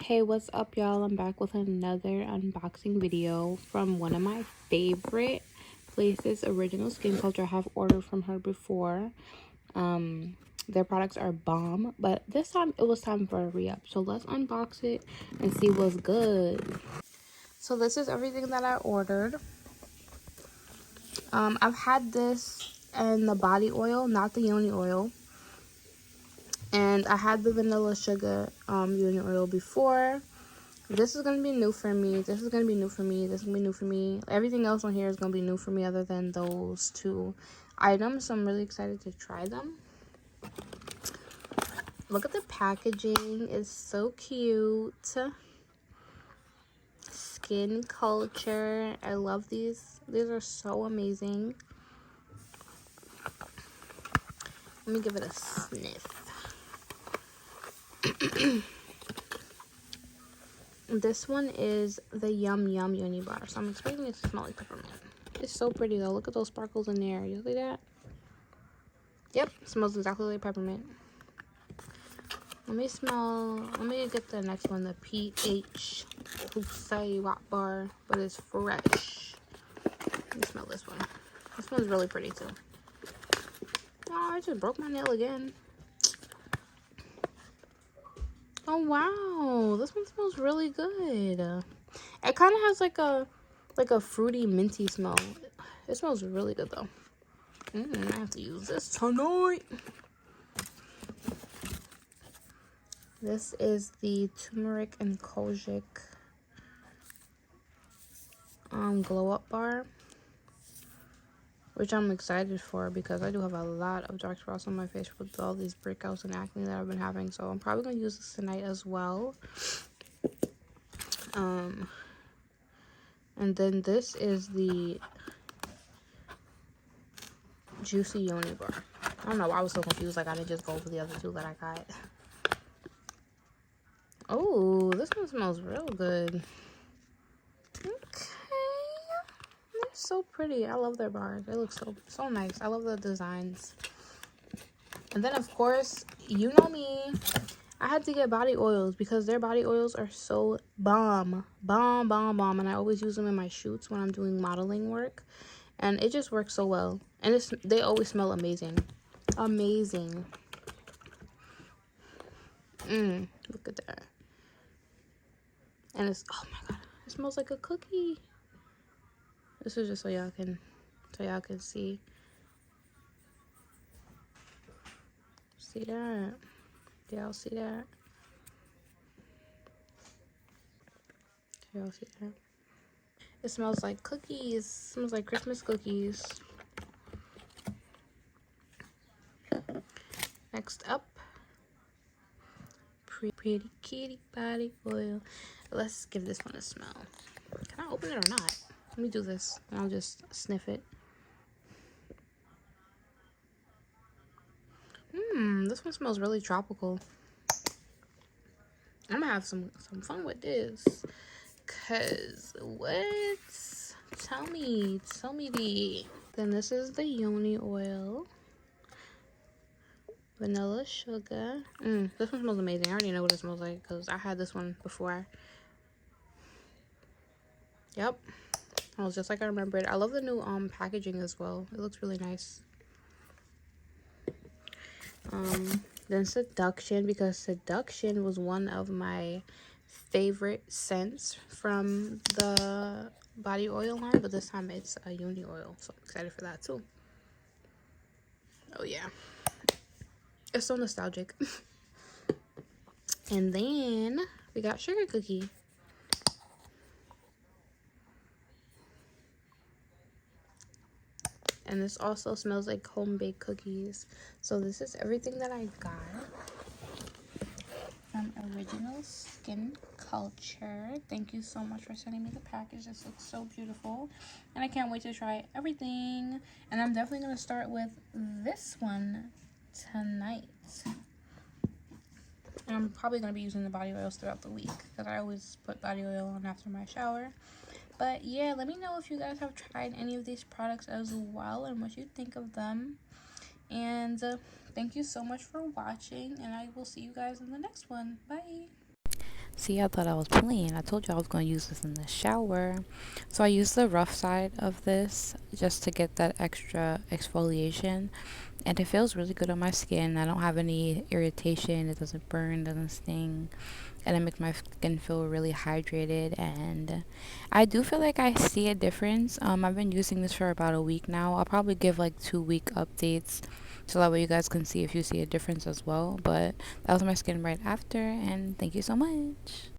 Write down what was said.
Hey, what's up, y'all? I'm back with another unboxing video from one of my favorite places, Original Skin Culture. I have ordered from her before. Their products are bomb, but this time it was time for a re-up. So let's unbox it and see what's good. So this is everything that I ordered. I've had this and the body oil, not the yoni oil. And I had the vanilla sugar yoni oil before. This is gonna be new for me. This is gonna be new for me. This is gonna be new for me. Everything else on here is gonna be new for me other than those two items. So I'm really excited to try them. Look at the packaging. It's so cute. Skin Culture. I love these. These are so amazing. Let me give it a sniff. This one is the Yum Yum Yoni Bar. So I'm expecting it to smell like peppermint. It's so pretty though. Look at those sparkles in there. You see that? Yep, smells exactly like peppermint. Let me get the next one, the PH Hoopsai Rock Bar, but it's fresh. Let me smell this one. This one's really pretty too. Oh, I just broke my nail again. Oh wow, this one smells really good. It kind of has like a fruity minty smell. It smells really good though. I have to use this tonight. This is the turmeric and Kojic glow up bar, which I'm excited for because I do have a lot of dark spots on my face with all these breakouts and acne that I've been having. So I'm probably gonna use this tonight as well. And then this is the juicy yoni bar. I don't know why I was so confused. Like I didn't just go for the other two that I got. Oh, this one smells real good. Okay, they're so pretty. I love their bars. They look so nice. I love the designs. And then of course, you know me, I had to get body oils because their body oils are so bomb, and I always use them in my shoots when I'm doing modeling work, and it just works so well. And they always smell amazing. Look at that. And it's, oh my god, it smells like a cookie. This is just so y'all can see. See that? Y'all see that? Y'all see that? It smells like cookies. It smells like Christmas cookies. Next up, pretty kitty body oil. Let's give this one a smell. Can I open it or not? Let me do this and I'll just sniff it. This one smells really tropical. I'm gonna have some fun with this. Cause what? Tell me the. Then this is the yoni oil. Vanilla sugar. This one smells amazing. I already know what it smells like because I had this one before. Yep. It was just like I remembered. I love the new packaging as well. It looks really nice. Then Seduction, because Seduction was one of my favorite scents from the body oil line, but this time it's a yoni oil, so I'm excited for that too. Oh yeah, it's so nostalgic. And then we got Sugar Cookie. And this also smells like home-baked cookies. So this is everything that I got from Original Skin Culture. Thank you so much for sending me the package. This looks so beautiful. And I can't wait to try everything. And I'm definitely going to start with this one tonight. And I'm probably going to be using the body oils throughout the week because I always put body oil on after my shower. But yeah, let me know if you guys have tried any of these products as well and what you think of them. And thank you so much for watching, and I will see you guys in the next one. Bye. See, I thought I was playing. I told you I was going to use this in the shower. So I used the rough side of this just to get that extra exfoliation. And it feels really good on my skin. I don't have any irritation. It doesn't burn, doesn't sting. And it makes my skin feel really hydrated. And I do feel like I see a difference. I've been using this for about a week now. I'll probably give like 2 week updates so that way you guys can see if you see a difference as well. But that was my skin right after. And thank you so much.